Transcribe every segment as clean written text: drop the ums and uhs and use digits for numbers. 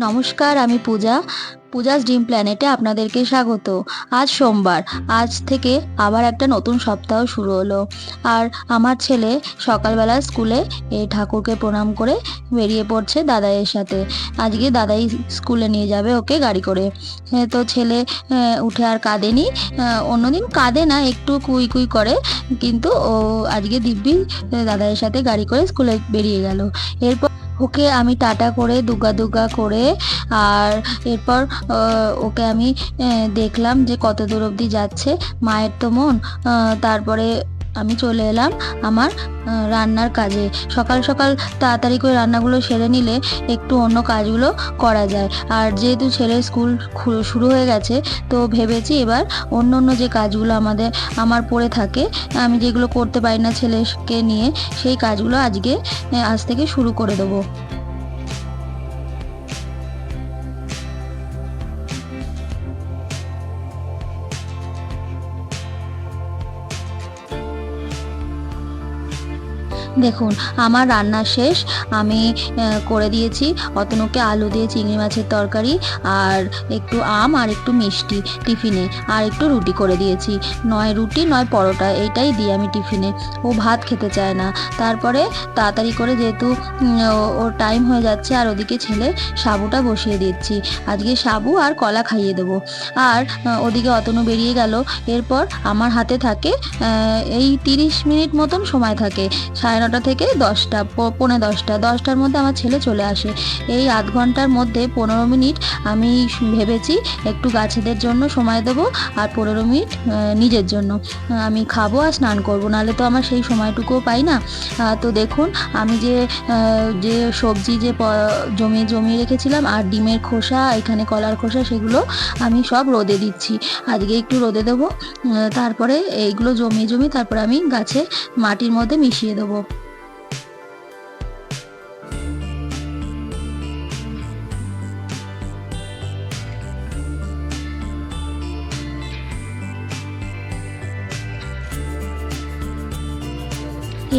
নমস্কার, আমি পূজা। পূজাস ড্রিম প্ল্যানেটে আপনাদেরকে স্বাগত। আজ সোমবার। আজ থেকে আবার একটা নতুন সপ্তাহ শুরু হলো। আর আমার ছেলে সকালবেলা স্কুলে এই ঠাকুরকে প্রণাম করে বেরিয়ে পড়ছে দাদাইয়ের সাথে। আজকে দাদাই স্কুলে নিয়ে যাবে ওকে গাড়ি করে। তো ছেলে উঠে আর কাঁদেনি। অন্যদিন কাঁদে না, একটু কুই কুই করে, কিন্তু ও আজকে দিব্যি দাদাইয়ের সাথে গাড়ি করে স্কুলে বেরিয়ে গেল। এরপর ওকে আমি টাটা করে দুগা দুগা করে, আর এরপর ওকে আমি দেখলাম যে কত দূর অবধি যাচ্ছে। মায়ের তো মন। তারপরে আমি চলে এলাম আমার রান্নার কাজে। সকাল সকাল তাড়াতাড়ি করে রান্নাগুলো সেরে নিলে একটু অন্য কাজগুলো করা যায়। আর যেহেতু ছেলের স্কুল শুরু হয়ে গেছে, তো ভেবেছি এবার অন্য অন্য যে কাজগুলো আমার পড়ে থাকে, আমি যেগুলো করতে পারি না ছেলেকে নিয়ে, সেই কাজগুলো আজ থেকে শুরু করে দেবো। দেখুন, আমার রান্না শেষ। আমি করে দিয়েছি অতনুকে আলু দিয়ে চিংড়ি মাছের তরকারি, আর একটু আম আর একটু মিষ্টি টিফিনে, আর একটু রুটি করে দিয়েছি। নয় রুটি নয় পরোটা, এইটাই দিই আমি টিফিনে। ও ভাত খেতে চায় না। তারপরে তাড়াতাড়ি করে, যেহেতু ওর টাইম হয়ে যাচ্ছে, আর ওদিকে ছেলে সাবুটা বসিয়ে দিচ্ছি। আজকে সাবু আর কলা খাইয়ে দেবো। আর ওদিকে অতনু বেরিয়ে গেল। এরপর আমার হাতে থাকে এই 30 মিনিট মতন সময় থাকে। 9:30 থেকে 10টা, পৌনে 10টা, 10টার মধ্যে আমার ছেলে চলে আসে। এই আধ ঘন্টার মধ্যে 15 মিনিট আমি ভেবেছি একটু গাছেদের জন্য সময় দেবো, আর 15 মিনিট নিজের জন্য। আমি খাবো আর স্নান করবো, নাহলে তো আমার সেই সময়টুকুও পাই না। তো দেখুন, আমি যে সবজি জমিয়ে রেখেছিলাম, আর ডিমের খোসা, এখানে কলার খোসা, সেগুলো আমি সব রোদে দিচ্ছি। আজকে একটু রোদে দেবো। তারপরে এইগুলো জমিয়ে তারপরে আমি গাছে মাটির মধ্যে মিশিয়ে দেবো।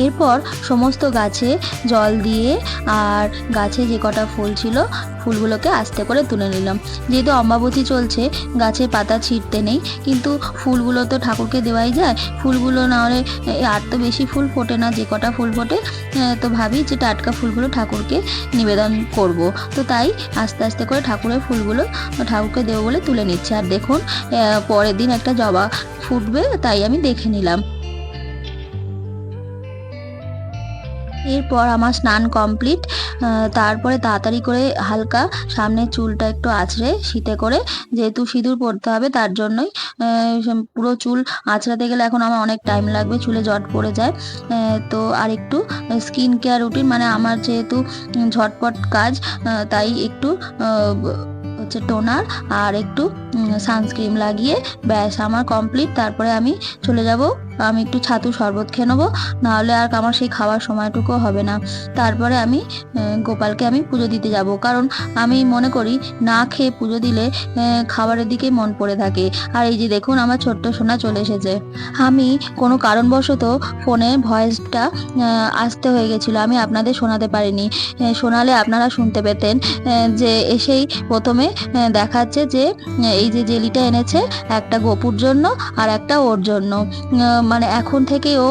এরপর সমস্ত গাছে জল দিয়ে, আর গাছে যে কটা ফুল ছিল, ফুলগুলোকে আস্তে করে তুলে নিলাম। যেহেতু অম্বাবতী চলছে, গাছে পাতা ছিঁড়তে নেই, কিন্তু ফুলগুলো তো ঠাকুরকে দেওয়াই যায়। ফুলগুলো না হলে আর তো বেশি ফুল ফোটে না, যে কটা ফুল ফোটে, তো ভাবি যে টাটকা ফুলগুলো ঠাকুরকে নিবেদন করব। তো তাই আস্তে আস্তে করে ঠাকুরের ফুলগুলো ঠাকুরকে দেবো বলে তুলে নিচ্ছে। আর দেখুন, পরের দিন একটা জবা ফুটবে, তাই আমি দেখে নিলাম। এরপর আমার স্নান কমপ্লিট। তারপরে তাড়াতাড়ি করে হালকা সামনের চুলটা একটু আঁচড়ে শীতে করে, যেহেতু সিঁদুর পরতে হবে তার জন্যই, পুরো চুল আঁচড়াতে গেলে এখন আমার অনেক টাইম লাগবে, চুলে জট পড়ে যায়। তো আর একটু স্কিন কেয়ার রুটিন, মানে আমার যেহেতু ঝটপট কাজ, তাই একটু হচ্ছে টোনার আর একটু সানস্ক্রিন লাগিয়ে ব্যাস আমার কমপ্লিট। তারপরে আমি চলে যাব। আমি একটু ছাতু শরবত খেয়ে নেবো, নাহলে আর আমার সেই খাওয়ার সময়টুকু হবে না। তারপরে আমি গোপালকে আমি পুজো দিতে যাব, কারণ আমি মনে করি না খেয়ে পুজো দিলে খাবারের দিকে মন পড়ে থাকে। আর এই যে দেখুন, আমার ছোট্ট সোনা চলে এসেছে। আমি কোনো কারণবশত ফোনে ভয়েসটা আসতে হয়ে গেছিলো, আমি আপনাদের শোনাতে পারিনি। শোনালে আপনারা শুনতে পেতেন। যে এসেই প্রথমে দেখাচ্ছে যে এই যে জেলিটা এনেছে, একটা গপুর জন্য আর একটা ওর জন্য। মানে এখন থেকে ও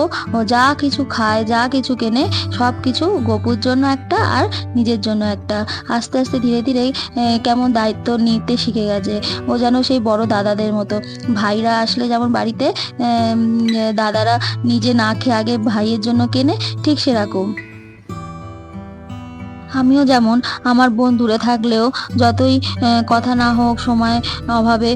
যা কিছু খায়, যা কিছু কেনে, সব কিছু গপুর জন্য একটা আর নিজের জন্য একটা। আস্তে আস্তে ধীরে ধীরে কেমন দায়িত্ব নিতে শিখে গেছে। ও যেন সেই বড় দাদাদের মতো। ভাইরা আসলে যেমন বাড়িতে দাদারা নিজে না খেয়ে আগে ভাইয়ের জন্য কেনে, ঠিক সেরকম আমিও যেমন আমার বোন দূরে থাকলেও, যতই কথা না হোক, সময় অভাবে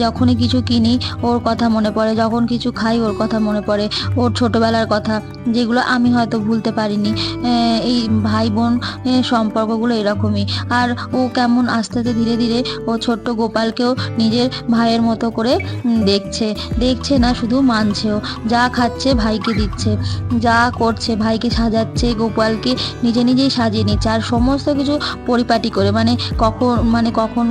যখনই কিছু কিনি ওর কথা মনে পড়ে, যখন কিছু খাই ওর কথা মনে পড়ে, ওর ছোটবেলার কথা, যেগুলো আমি হয়তো ভুলতে পারিনি। এই ভাই বোন সম্পর্কগুলো এরকমই। আর ও কেমন আস্তে আস্তে ধীরে ধীরে ও ছোট্ট গোপালকেও নিজের ভাইয়ের মতো করে দেখছে না, শুধু মানছেও। যা খাচ্ছে ভাইকে দিচ্ছে, যা করছে ভাইকে সাজাচ্ছে, গোপালকে নিজেই সাজিয়ে নিচ্ছে। আর সমস্ত কিছু পরিপাটি করে, কখন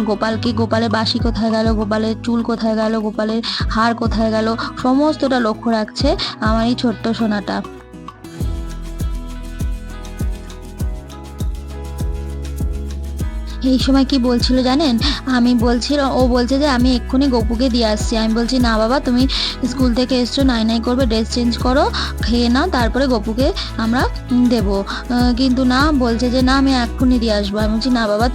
গোপালের বাঁশি কোথায় গেল, গোপালের চুল কোথায় গেল, গোপালের হার কোথায় গেল, সমস্তটা লক্ষ্য রাখছে আমার এই ছোট্ট সোনাটা। এই সময় কি বলছিল জানেন, আমি বলছিল, ও বলছে যে আমি এক্ষুনি গপুকে দিয়ে আসছি। আমি বলছি না বাবা, তুমি স্কুল থেকে এসছো, নাই নাই করবে, ড্রেস চেঞ্জ করো, খেয়ে নাও, তারপরে গপুকে আমরা দেবো। কিন্তু না, বলছে যে না আমি এক্ষুনি দিয়ে আসবো। আমি বলছি না বাবা,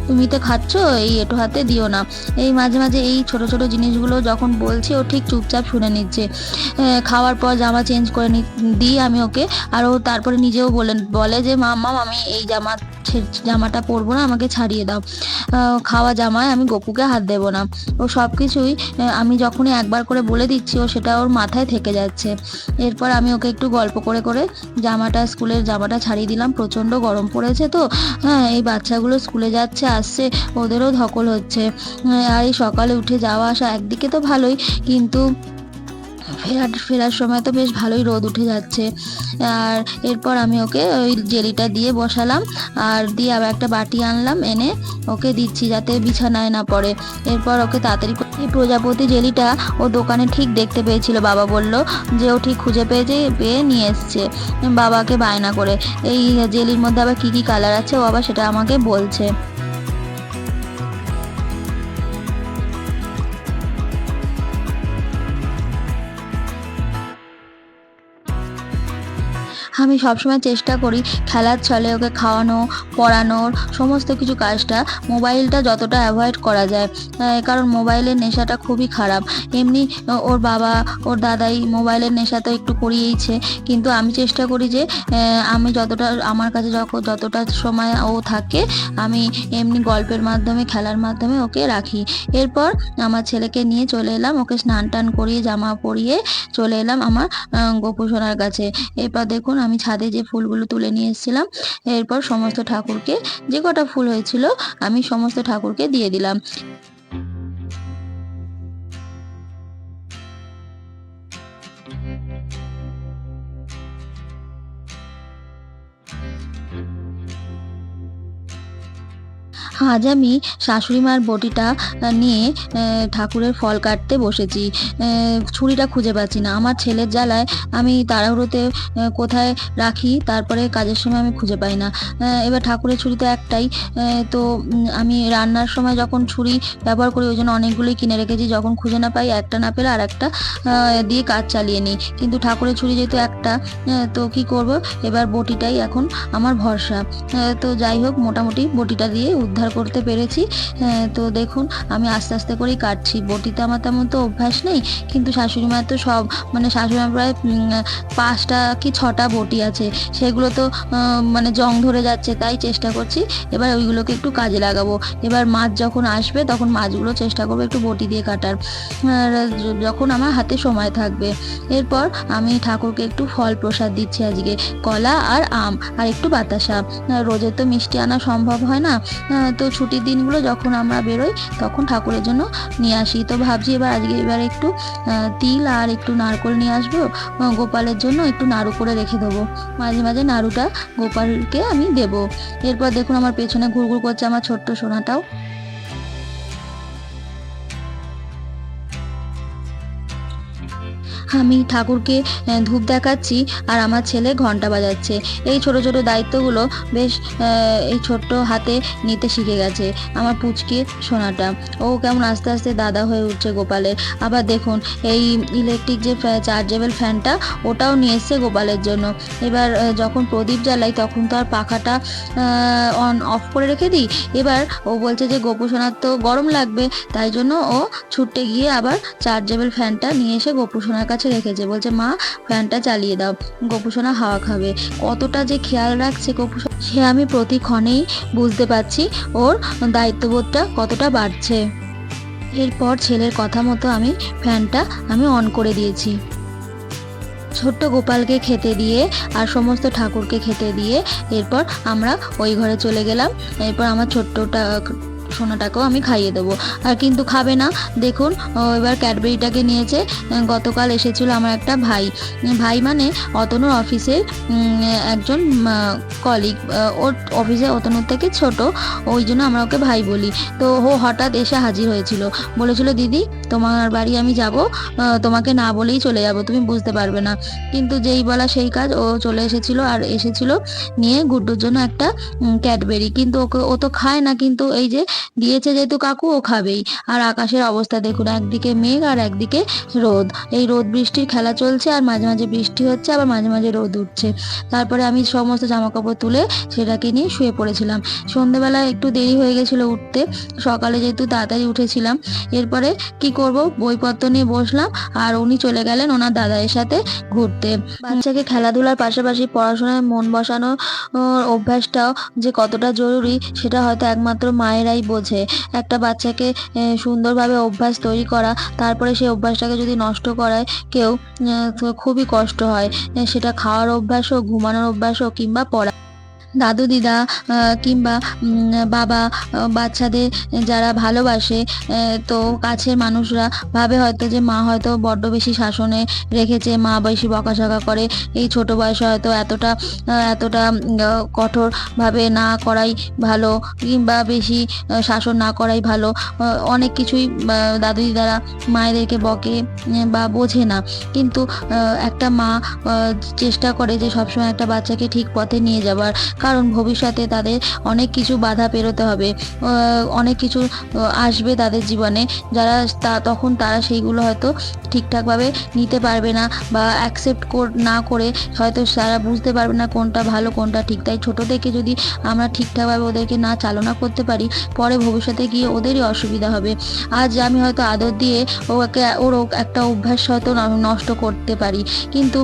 তুমি তো খাচ্ছ, এই এঁটো হাতে দিও না। এই মাঝে মাঝে এই ছোট ছোট জিনিসগুলো যখন বলছি, ও ঠিক চুপচাপ শুনে নিচ্ছে। খাওয়ার পর জামা চেঞ্জ করে দিই আমি ওকে। আর ও তারপরে নিজেও বলে যে মাম্মা আমি এই জামাটা পরবো না, আমাকে ছাড়িয়ে দাও। খাওয়া জামায় আমি গপুকে হাত দেবো না। ও সব কিছুই আমি যখনই একবার করে বলে দিচ্ছি, ও সেটা ওর মাথায় থেকে যাচ্ছে। এরপর আমি ওকে একটু গল্প করে করে স্কুলের জামাটা ছাড়িয়ে দিলাম। প্রচণ্ড গরম পড়েছে তো, হ্যাঁ, এই বাচ্চাগুলো স্কুলে যাচ্ছে আসছে, ওদেরও ধকল হচ্ছে। আর এই সকালে উঠে যাওয়া আসা একদিকে তো ভালোই, কিন্তু ফেরার সময় তো বেশ ভালোই রোদ উঠে যাচ্ছে। আর এরপর আমি ওকে ওই জেলিটা দিয়ে বসালাম, আর দিয়ে আবার একটা বাটি আনলাম, এনে ওকে দিচ্ছি যাতে বিছানায় না পড়ে। এরপর ওকে তাড়াতাড়ি এই প্রজাপতি জেলিটা ও দোকানে ঠিক দেখতে পেয়েছিল, বাবা বলল যে ও ঠিক খুঁজে পেয়ে নিয়ে এসছে বাবাকে বায়না করে। এই জেলির মধ্যে আবার কি কি কালার আছে ও আবার সেটা আমাকে বলছে। আমি সবসময় চেষ্টা করি খেলার ছলে ওকে খাওয়ানো, পড়ানোর সমস্ত কিছু কাজটা মোবাইলটা যতটা অ্যাভয়েড করা যায়। কারণ মোবাইলের নেশাটা খুবই খারাপ। এমনি ওর বাবা, ওর দাদাই মোবাইলের নেশা তো একটু করিয়েইছে, কিন্তু আমি চেষ্টা করি যে আমি যতটা আমার কাছে যতটা সময় ও থাকে, আমি এমনি গল্পের মাধ্যমে, খেলার মাধ্যমে ওকে রাখি। এরপর আমার ছেলেকে নিয়ে চলে এলাম, ওকে স্নান টান করিয়ে জামা পরিয়ে চলে এলাম আমার গোপু সোনার কাছে। এরপর দেখুন আমি ছাদে যে ফুলগুলো তুলে নিয়ে এসেছিলাম, এরপর সমস্ত ঠাকুরকে, যে কটা ফুল হয়েছিল আমি সমস্ত ঠাকুরকে দিয়ে দিলাম। আজ আমি শাশুড়ি মার বটিটা নিয়ে ঠাকুরের ফল কাটতে বসেছি। ছুরিটা খুঁজে পাচ্ছি না। আমার ছেলের জ্বালায় আমি তাড়াহুড়োতে কোথায় রাখি, তারপরে কাজের সময় আমি খুঁজে পাই না। এবার ঠাকুরের ছুরি তো একটাই। তো আমি রান্নার সময় যখন ছুরি ব্যবহার করি, ওই জন্য অনেকগুলোই কিনে রেখেছি। যখন খুঁজে না পাই, একটা না পেলে আর একটা দিয়ে কাজ চালিয়ে নিই। কিন্তু ঠাকুরের ছুরি যেহেতু একটা, তো কি করব, এবার বটিটাই এখন আমার ভরসা। তো যাই হোক, মোটামুটি বটিটা দিয়ে উদ্ধার করতে পেরেছি। তো দেখুন আমি আস্তে আস্তে করেই কাটছি। বটিতে আমার তেমন তো অভ্যাস নেই, কিন্তু শাশুড়ি মায়ের তো সব, মানে শাশুড়ি মা প্রায় 5টা কি 6টা বটি আছে, সেগুলো তো মানে জং ধরে যাচ্ছে, তাই চেষ্টা করছি এবার ওইগুলোকে একটু কাজে লাগাবো। এবার মাছ যখন আসবে তখন মাছগুলো চেষ্টা করবো একটু বটি দিয়ে কাটার, যখন আমার হাতে সময় থাকবে। এরপর আমি ঠাকুরকে একটু ফল প্রসাদ দিচ্ছি আজকে, কলা আর আম আর একটু বাতাসা। রোজে তো মিষ্টি আনা সম্ভব হয় না, তো ছুটির দিনগুলো যখন আমরা বেরোই তখন ঠাকুরের জন্য নিয়ে আসি। তো ভাবছি এবার একটু তিল আর একটু নারকোল নিয়ে আসবো, গোপালের জন্য একটু নাড়ু করে রেখে দেবো। মাঝে মাঝে নাড়ুটা গোপালকে আমি দেবো। এরপর দেখুন আমার পেছনে ঘুরঘুর করছে আমার ছোট্ট সোনাটাও। আমি ঠাকুরকে ধূপ দেখাচ্ছি, আর আমার ছেলে ঘন্টা বাজাচ্ছে। এই ছোট ছোট দায়িত্বগুলো বেশ এই ছোট্ট হাতে নিতে শিখে গেছে আমার পুচকে সোনাটা। ও কেমন আস্তে আস্তে দাদা হয়ে উঠছে গোপালের। আবার দেখুন এই ইলেকট্রিক যে চার্জেবল ফ্যানটা, ওটাও নিয়ে এসছে গোপালের জন্য। এবার যখন প্রদীপ জ্বালাই তখন তো আর পাখাটা অন অফ করে রেখে দিই। এবার ও বলছে যে গোপু সোনার তো গরম লাগবে, তাই জন্য ও ছুটে গিয়ে আবার চার্জেবল ফ্যানটা নিয়ে এসে গোপু সোনার কাছে রেখেছে। বলছে মা ফ্যানটা চালিয়ে দাও, গোপু সোনা হাওয়া খাবে। কতটা যে খেয়াল রাখছে গোপু সোনা, সে আমি প্রতিক্ষণেই বুঝতে পারছি ওর দায়িত্ববোধটা কতটা বাড়ছে। এরপর ছেলের কথা মতো আমি ফ্যানটা অন করে দিয়েছি। ছোট্ট গোপালকে খেতে দিয়ে আর সমস্ত ঠাকুরকে খেতে দিয়ে এরপর আমরা ওই ঘরে চলে গেলাম। এরপর আমার ছোট্টটা সোনাটাকেও আমি খাইয়ে দেবো, আর কিন্তু খাবে না। দেখুন এবার ক্যাডবেরিটাকে নিয়েছে। গতকাল এসেছিল আমার একটা ভাই মানে অতনুর অফিসের একজন কলিগ। ওর অফিসে অতনুর থেকে ছোট, ওই জন্য আমরা ওকে ভাই বলি। তো ও হঠাৎ এসে হাজির হয়েছিল, বলেছিল দিদি তোমার বাড়ি আমি যাব, তোমাকে না বলেই চলে যাব, তুমি বুঝতে পারবে না। কিন্তু যেই বলা সেই কাজ, ও চলে এসেছিল আর এসেছিল নিয়ে গুড্ডুর জন্য একটা ক্যাডবেরি। কিন্তু ওকে, ও তো খায় না, কিন্তু এই যে দিয়েছে যেহেতু কাকু, ও খাবেই। আর আকাশের অবস্থা দেখুন, একদিকে মেঘ আর একদিকে রোদ। এই রোদ বৃষ্টির খেলা চলছে, আর মাঝে মাঝে বৃষ্টি হচ্ছে, আবার মাঝে মাঝে রোদ উঠছে। তারপরে আমি সমস্ত জামা কাপড় তুলে সেটাকে নিয়ে শুয়ে পড়েছিলাম। সন্ধেবেলা একটু দেরি হয়ে গেছিল উঠতে, সকালে যেহেতু তাড়াতাড়ি উঠেছিলাম। এরপরে কি করব, বইপত্র নিয়ে বসলাম, আর উনি চলে গেলেন ওনার দাদাইয়ের সাথে ঘুরতে। বাচ্চাকে খেলাধুলার পাশাপাশি পড়াশোনায় মন বসানো অভ্যাসটাও যে কতটা জরুরি, সেটা হয়তো একমাত্র মায়েরাই বোঝে। একটা বাচ্চাকে সুন্দরভাবে অভ্যাস তৈরি করা, তারপরে সেই অভ্যাসটাকে যদি নষ্ট করায় কেউ, তো খুবই কষ্ট হয়। সেটা খাওয়ার অভ্যাস হোক, ঘুমানোর অভ্যাস হোক, কিংবা পড়া। দাদু দিদা কিংবা বাবা বাচ্চাদের যারা ভালোবাসে, তো কাছের মানুষরা ভাবে হয়তো যে মা হয়তো বড্ড বেশি শাসনে রেখেছে, মা বেশি বকাঝকা করে, এই ছোট বয়সে হয়তো এতটা এতটা কঠোরভাবে না করাই ভালো, কিংবা বেশি শাসন না করাই ভালো। অনেক কিছুই দাদু দিদারা মায়েদেরকে বকে বা বোঝে না। কিন্তু একটা মা চেষ্টা করে যে সবসময় একটা বাচ্চাকে ঠিক পথে নিয়ে যাবার, কারণ ভবিষ্যতে তাদের অনেক কিছু বাধা পেরোতে হবে, অনেক কিছু আসবে তাদের জীবনে, যারা তখন তারা সেইগুলো হয়তো ঠিকঠাকভাবে নিতে পারবে না, বা অ্যাকসেপ্ট না করে হয়তো তারা বুঝতে পারবে না কোনটা ভালো কোনটা ঠিক। তাই ছোটো থেকে যদি আমরা ঠিকঠাকভাবে ওদেরকে না চালনা করতে পারি, পরে ভবিষ্যতে গিয়ে ওদেরই অসুবিধা হবে। আজ আমি হয়তো আদর দিয়ে ওর একটা অভ্যাস হয়তো নষ্ট করতে পারি, কিন্তু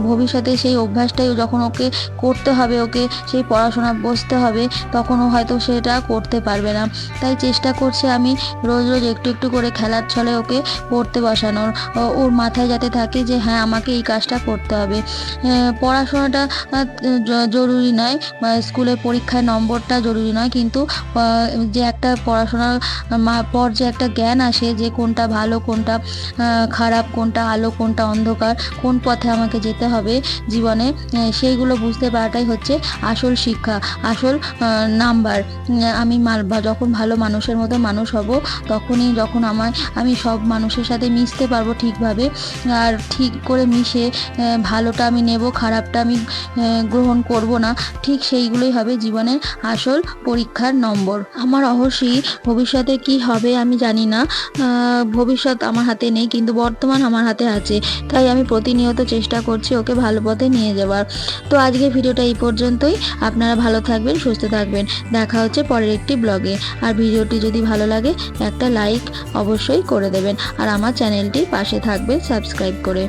ভবিষ্যতে সেই অভ্যাসটাই যখন ওকে করতে হবে, ওকে সেই পড়াশোনা বসতে হবে, তখনও হয়তো সেটা করতে পারবে না। তাই চেষ্টা করছি আমি রোজ রোজ একটু একটু করে খেলার ছলে ওকে পড়তে বসানোর, ওর মাথায় যাতে থাকে যে হ্যাঁ, আমাকে এই কাজটা করতে হবে। পড়াশোনাটা জরুরি নয়, স্কুলের পরীক্ষায় নম্বরটা জরুরি নয়, কিন্তু যে একটা পড়াশোনার পর যে একটা জ্ঞান আসে, যে কোনটা ভালো কোনটা খারাপ, কোনটা আলো কোনটা অন্ধকার, কোন পথে আমাকে যেতে হবে জীবনে, সেইগুলো বুঝতে পারাটাই হচ্ছে আসল শিক্ষা, আসল নাম্বার। আমি যখন ভালো মানুষের মতো মানুষ হব, তখনই যখন আমি সব মানুষের সাথে মিশতে পারবো ঠিকভাবে, আর ঠিক করে মিশে ভালোটা আমি নেব, খারাপটা আমি গ্রহণ করব না, ঠিক সেইগুলোই হবে জীবনের আসল পরীক্ষার নম্বর। আমার অবশ্যই ভবিষ্যতে কি হবে আমি জানি না, ভবিষ্যৎ আমার হাতে নেই, কিন্তু বর্তমান আমার হাতে আছে। তাই আমি প্রতিনিয়ত চেষ্টা করছি ওকে ভালো পথে নিয়ে যাওয়ার। তো আজকে ভিডিওটা এই পর্যন্তই। আপনারা ভালো থাকবেন, সুস্থ থাকবেন। দেখা হচ্ছে পরের একটি ব্লগে। আর ভিডিওটি যদি ভালো লাগে একটা লাইক অবশ্যই করে দেবেন, আর আমার চ্যানেলটি পাশে থাকবেন সাবস্ক্রাইব করে।